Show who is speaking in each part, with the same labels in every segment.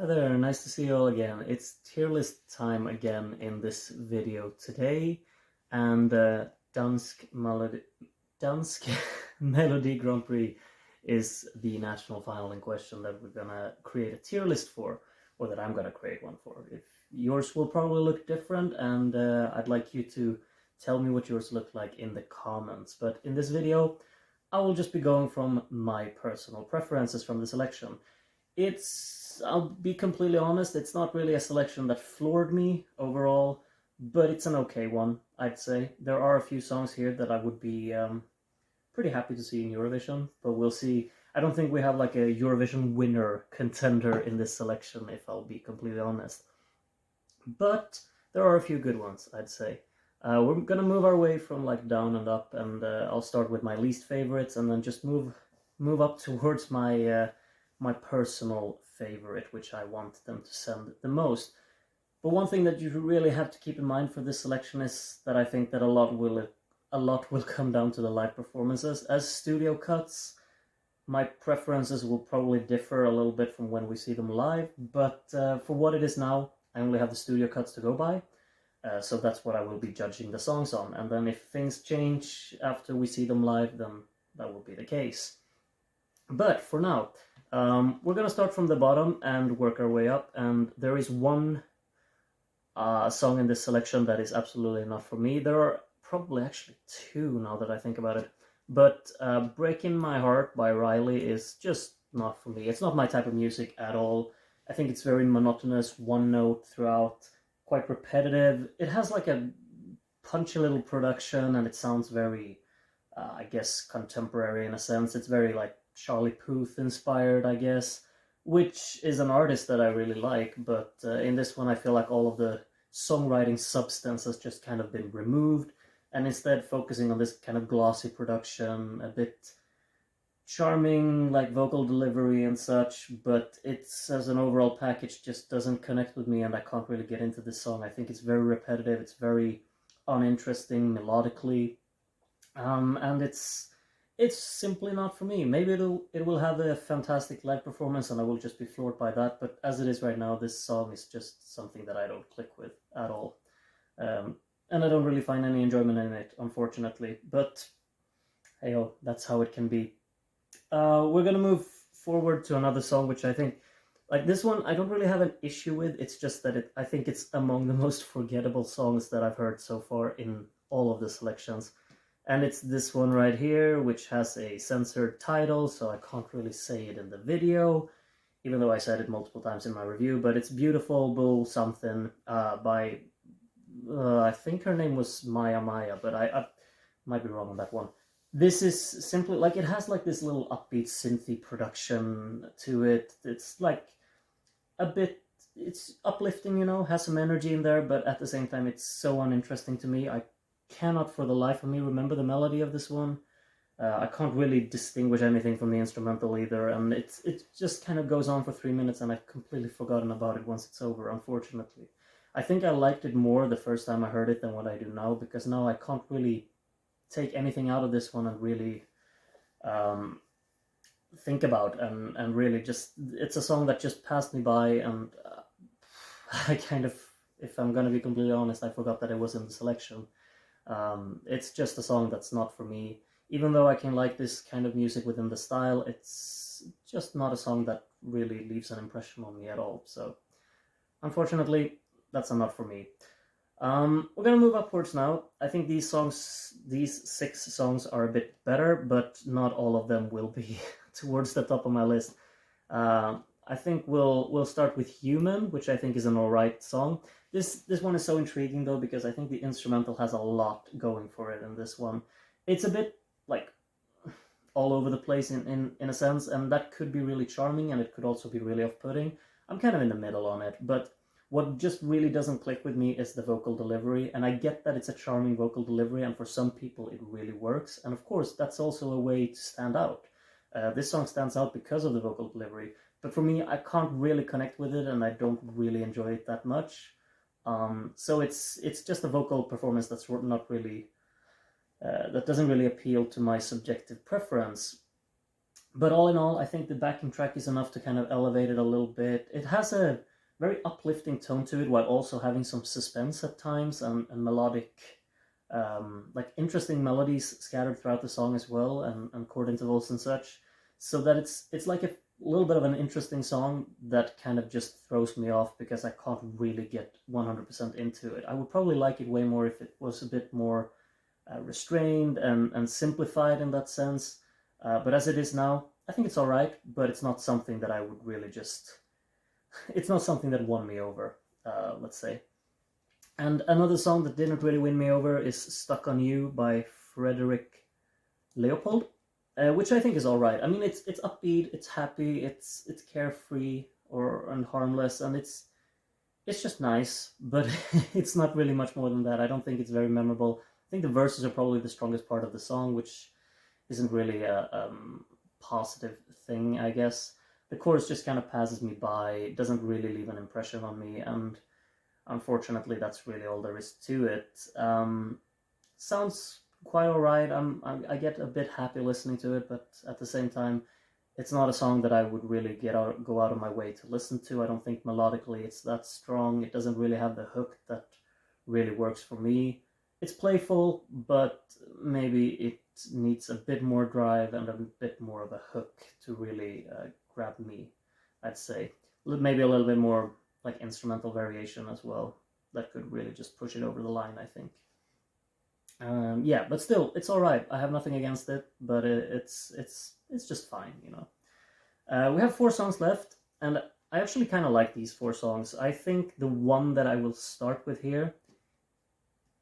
Speaker 1: Hi there, nice to see you all again. It's tier list time again in this video today, and Dansk Melodi Grand Prix is the national final in question that we're gonna create a tier list for, or that I'm gonna create one for. If yours will probably look different, and I'd like you to tell me what yours look like in the comments. But in this video, I will just be going from my personal preferences from the selection. I'll be completely honest, it's not really a selection that floored me overall, but it's an okay one, I'd say. There are a few songs here that I would be pretty happy to see in Eurovision, but we'll see. I don't think we have like a Eurovision winner contender in this selection, if I'll be completely honest. But there are a few good ones, I'd say. We're gonna move our way from like down and up, and I'll start with my least favorites, and then just move up towards my personal favorite, which I want them to send the most. But one thing that you really have to keep in mind for this selection is that I think that a lot will come down to the live performances. As studio cuts, my preferences will probably differ a little bit from when we see them live, but for what it is now, I only have the studio cuts to go by. So that's what I will be judging the songs on. And then if things change after we see them live, then that will be the case. But for now, we're going to start from the bottom and work our way up. And there is one song in this selection that is absolutely not for me. There are probably actually two now that I think about it. But Breaking My Heart by Riley is just not for me. It's not my type of music at all. I think it's very monotonous, one note throughout, quite repetitive. It has like a punchy little production, and it sounds very, I guess, contemporary in a sense. It's very like Charlie Puth inspired, I guess, which is an artist that I really like, but in this one I feel like all of the songwriting substance has just kind of been removed, and instead focusing on this kind of glossy production, a bit charming like vocal delivery and such, but it's, as an overall package, just doesn't connect with me, and I can't really get into this song. I think it's very repetitive, it's very uninteresting melodically, and it's simply not for me. Maybe it will have a fantastic live performance and I will just be floored by that, but as it is right now, this song is just something that I don't click with at all. And I don't really find any enjoyment in it, unfortunately, but hey, oh, that's how it can be. We're gonna move forward to another song, which I think, like this one, I don't really have an issue with. It's just that I think it's among the most forgettable songs that I've heard so far in all of the selections. And it's this one right here, which has a censored title, so I can't really say it in the video, even though I said it multiple times in my review. But it's Beautiful Bull Something by, I think her name was Maya, but I might be wrong on that one. This is simply, like, it has like this little upbeat synthy production to it. It's like a bit, it's uplifting, has some energy in there, but at the same time it's so uninteresting to me. I cannot for the life of me remember the melody of this one. I can't really distinguish anything from the instrumental either, and it just kind of goes on for 3 minutes, and I've completely forgotten about it once it's over, unfortunately. I think I liked it more the first time I heard it than what I do now, because now I can't really take anything out of this one and really think about, and really just, it's a song that just passed me by, and I kind of, if I'm gonna be completely honest, I forgot that it was in the selection. It's just a song that's not for me. Even though I can like this kind of music within the style, it's just not a song that really leaves an impression on me at all. So, unfortunately, that's a not for me. We're gonna move upwards now. I think these 6 songs are a bit better, but not all of them will be towards the top of my list. I think we'll start with Human, which I think is an alright song. This one is so intriguing though, because I think the instrumental has a lot going for it in this one. It's a bit like all over the place in a sense, and that could be really charming, and it could also be really off-putting. I'm kind of in the middle on it, but what just really doesn't click with me is the vocal delivery, and I get that it's a charming vocal delivery, and for some people it really works, and of course that's also a way to stand out. This song stands out because of the vocal delivery, but for me, I can't really connect with it, and I don't really enjoy it that much. So it's just a vocal performance that's not really, that doesn't really appeal to my subjective preference. But all in all, I think the backing track is enough to kind of elevate it a little bit. It has a very uplifting tone to it while also having some suspense at times, and melodic, like interesting melodies scattered throughout the song as well, and chord intervals and such. So that it's like a little bit of an interesting song that kind of just throws me off because I can't really get 100% into it. I would probably like it way more if it was a bit more restrained and simplified in that sense. But as it is now, I think it's all right, but it's not something that I would really just. It's not something that won me over, let's say. And another song that didn't really win me over is "Stuck on You" by Frederick Leopold, which I think is all right. I mean, it's upbeat, it's happy, it's carefree or and harmless, and it's just nice, but it's not really much more than that. I don't think it's very memorable. I think the verses are probably the strongest part of the song, which isn't really a positive thing, I guess. The chorus just kind of passes me by. It doesn't really leave an impression on me, and unfortunately, that's really all there is to it. Sounds quite alright. I get a bit happy listening to it, but at the same time, it's not a song that I would really go out of my way to listen to. I don't think melodically it's that strong. It doesn't really have the hook that really works for me. It's playful, but maybe it needs a bit more drive and a bit more of a hook to really grab me, I'd say. Maybe a little bit more like instrumental variation as well. That could really just push it over the line, I think. Yeah, but still, it's all right. I have nothing against it, but it's just fine, you know. We have 4 songs left, and I actually kind of like these 4 songs. I think the one that I will start with here,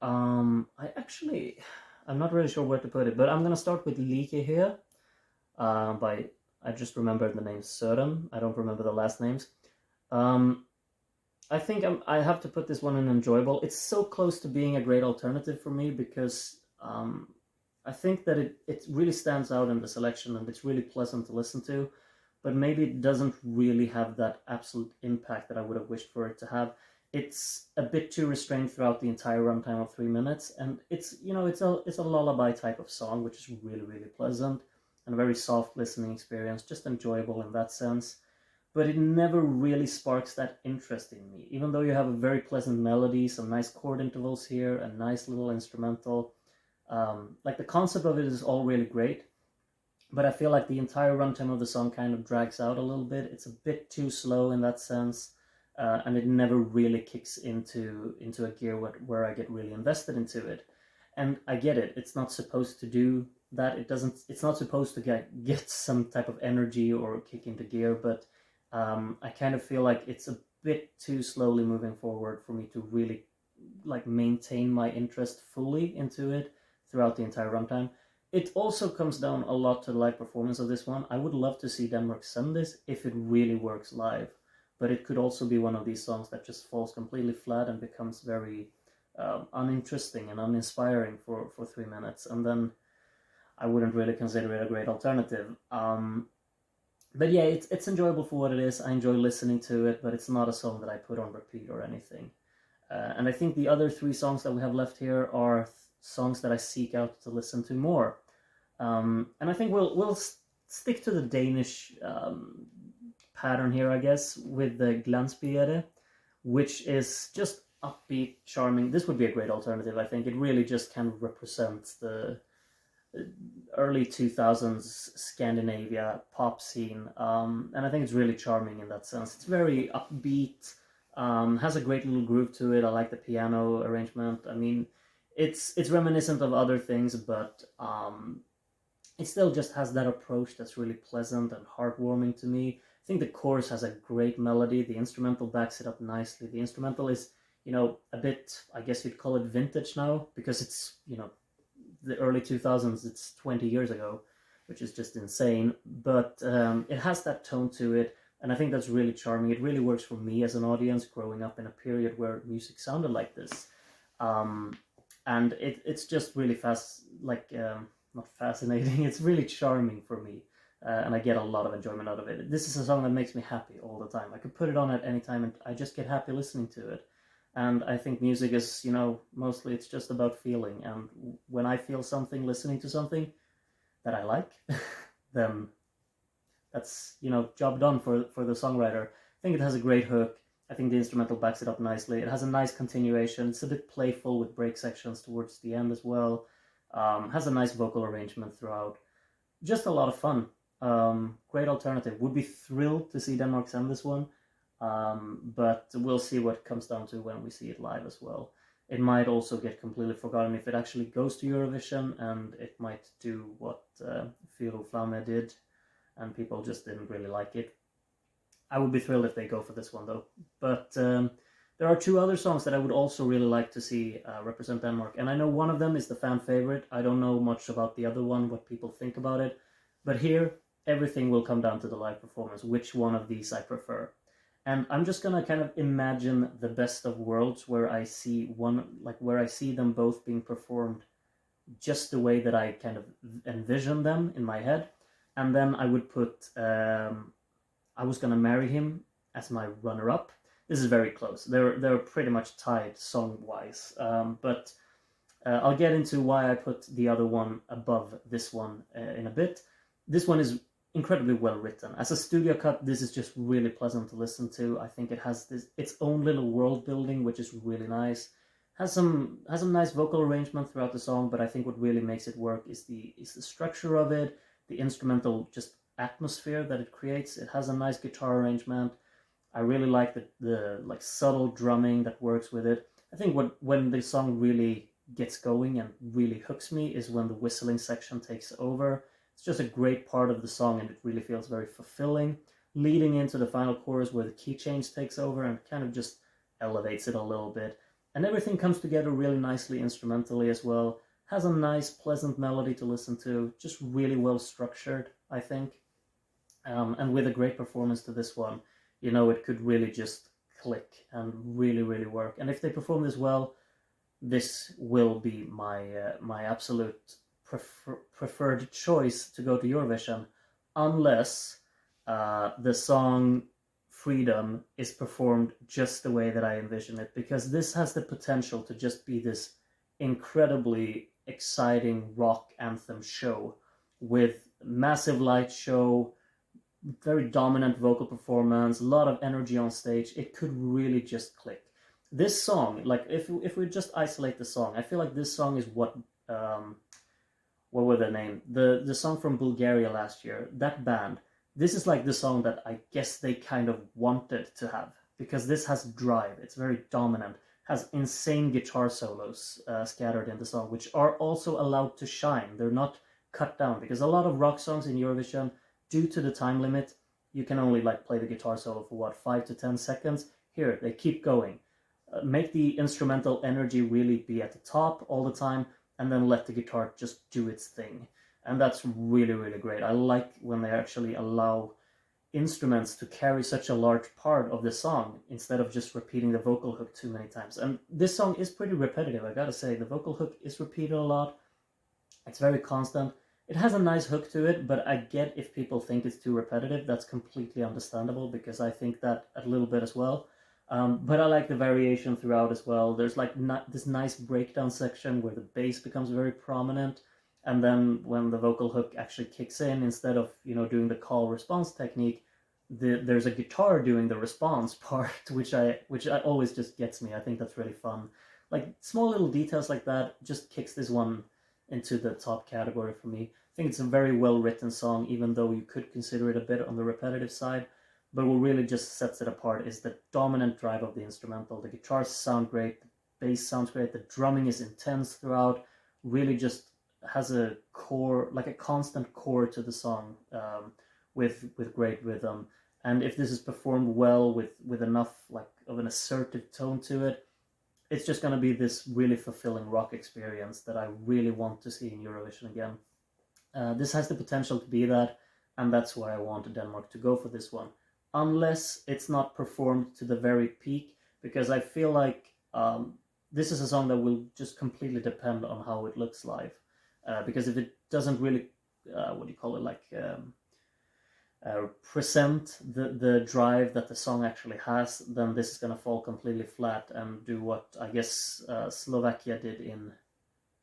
Speaker 1: I'm not really sure where to put it, but I'm gonna start with Like here, by, I just remembered the name Søren. I don't remember the last names. I think I have to put this one in enjoyable. It's so close to being a great alternative for me because I think that it really stands out in the selection and it's really pleasant to listen to, but maybe it doesn't really have that absolute impact that I would have wished for it to have. It's a bit too restrained throughout the entire runtime of 3 minutes, and it's it's a lullaby type of song, which is really pleasant and a very soft listening experience, just enjoyable in that sense. But it never really sparks that interest in me, even though you have a very pleasant melody, some nice chord intervals here, a nice little instrumental. Like the concept of it is all really great, but I feel like the entire runtime of the song kind of drags out a little bit. It's a bit too slow in that sense, and it never really kicks into a gear where I get really invested into it. And I get it; it's not supposed to do that. It's not supposed to get some type of energy or kick into gear, but I kind of feel like it's a bit too slowly moving forward for me to really like maintain my interest fully into it throughout the entire runtime. It also comes down a lot to the live performance of this one. I would love to see Denmark send this if it really works live, but it could also be one of these songs that just falls completely flat and becomes very uninteresting and uninspiring for 3 minutes, and then I wouldn't really consider it a great alternative. But yeah, it's enjoyable for what it is. I enjoy listening to it, but it's not a song that I put on repeat or anything. And I think the other 3 songs that we have left here are songs that I seek out to listen to more. And I think we'll stick to the Danish pattern here, I guess, with the Glansbjerre, which is just upbeat, charming. This would be a great alternative, I think. It really just kind of represents the early 2000s Scandinavia pop scene, and I think it's really charming in that sense. It's very upbeat, has a great little groove to it. I like the piano arrangement. I mean, it's reminiscent of other things, but it still just has that approach that's really pleasant and heartwarming to me. I think the chorus has a great melody. The instrumental backs it up nicely. The instrumental is, a bit, I guess you'd call it vintage now, because it's, the early 2000s, it's 20 years ago, which is just insane, but it has that tone to it, and I think that's really charming. It really works for me as an audience growing up in a period where music sounded like this, and it's just really not fascinating, it's really charming for me, and I get a lot of enjoyment out of it. This is a song that makes me happy all the time. I could put it on at any time and I just get happy listening to it. And I think music is, mostly it's just about feeling. And when I feel something listening to something that I like, then that's, you know, job done for the songwriter. I think it has a great hook. I think the instrumental backs it up nicely. It has a nice continuation. It's a bit playful with break sections towards the end as well. Has a nice vocal arrangement throughout. Just a lot of fun. Great alternative. Would be thrilled to see Denmark send this one, but we'll see what it comes down to when we see it live as well. It might also get completely forgotten if it actually goes to Eurovision, and it might do what Firo Flamme did, and people just didn't really like it. I would be thrilled if they go for this one though. But there are two other songs that I would also really like to see represent Denmark, and I know one of them is the fan favorite. I don't know much about the other one, what people think about it, but here everything will come down to the live performance, which one of these I prefer. And I'm just gonna kind of imagine the best of worlds where I see them both being performed just the way that I kind of envision them in my head. And then I would put I Was Gonna Marry Him as my runner-up. This is very close. They're pretty much tied song-wise, but I'll get into why I put the other one above this one in a bit. This one is incredibly well written. As a studio cut, this is just really pleasant to listen to. I think it has its own little world building, which is really nice. Has some nice vocal arrangement throughout the song, but I think what really makes it work is the structure of it, the instrumental just atmosphere that it creates. It has a nice guitar arrangement. I really like the like subtle drumming that works with it. I think when the song really gets going and really hooks me is when the whistling section takes over. It's just a great part of the song, and it really feels very fulfilling, leading into the final chorus where the key change takes over and kind of just elevates it a little bit. And everything comes together really nicely instrumentally as well. Has a nice, pleasant melody to listen to, just really well structured, I think. And with a great performance to this one, you know, it could really just click and really, really work. And if they perform this well, this will be my absolute preferred choice to go to Eurovision, unless the song Freedom is performed just the way that I envision it, because this has the potential to just be this incredibly exciting rock anthem show with massive light show, very dominant vocal performance, a lot of energy on stage. It could really just click. This song, like if we just isolate the song, I feel like this song is what were their name? The song from Bulgaria last year, that band. This is like the song that I guess they kind of wanted to have, because this has drive. It's very dominant, has insane guitar solos scattered in the song, which are also allowed to shine. They're not cut down, because a lot of rock songs in Eurovision, due to the time limit, you can only like play the guitar solo for what, 5 to 10 seconds. Here, they keep going. Make the instrumental energy really be at the top all the time, and then let the guitar just do its thing. And that's really, really great. I like when they actually allow instruments to carry such a large part of the song instead of just repeating the vocal hook too many times. And this song is pretty repetitive, I gotta say. The vocal hook is repeated a lot. It's very constant. It has a nice hook to it, but I get if people think it's too repetitive. That's completely understandable, because I think that a little bit as well. But I like the variation throughout as well. There's like this nice breakdown section where the bass becomes very prominent, and then when the vocal hook actually kicks in, instead of, you know, doing the call response technique, there's a guitar doing the response part, which I always just gets me. I think that's really fun. Like small little details like that just kicks this one into the top category for me. I think it's a very well written song, even though you could consider it a bit on the repetitive side. But what really just sets it apart is the dominant drive of the instrumental. The guitars sound great, the bass sounds great, the drumming is intense throughout, really just has a core, like a constant core to the song, with great rhythm. And if this is performed well with enough like of an assertive tone to it, it's just going to be this really fulfilling rock experience that I really want to see in Eurovision again. This has the potential to be that, and that's why I wanted Denmark to go for this one. Unless it's not performed to the very peak, because I feel like this is a song that will just completely depend on how it looks live. Because if it doesn't really, present the drive that the song actually has, then this is going to fall completely flat and do what I guess Slovakia did in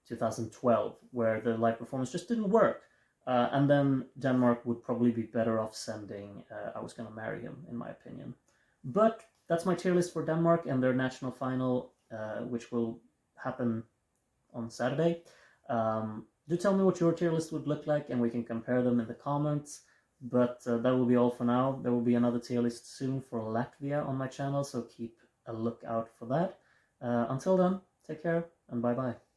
Speaker 1: 2012, where the live performance just didn't work. And then Denmark would probably be better off sending I Was Gonna Marry Him, in my opinion. But that's my tier list for Denmark and their national final, which will happen on Saturday. Do tell me what your tier list would look like, and we can compare them in the comments. But that will be all for now. There will be another tier list soon for Latvia on my channel, so keep a lookout for that. Until then, take care and bye bye.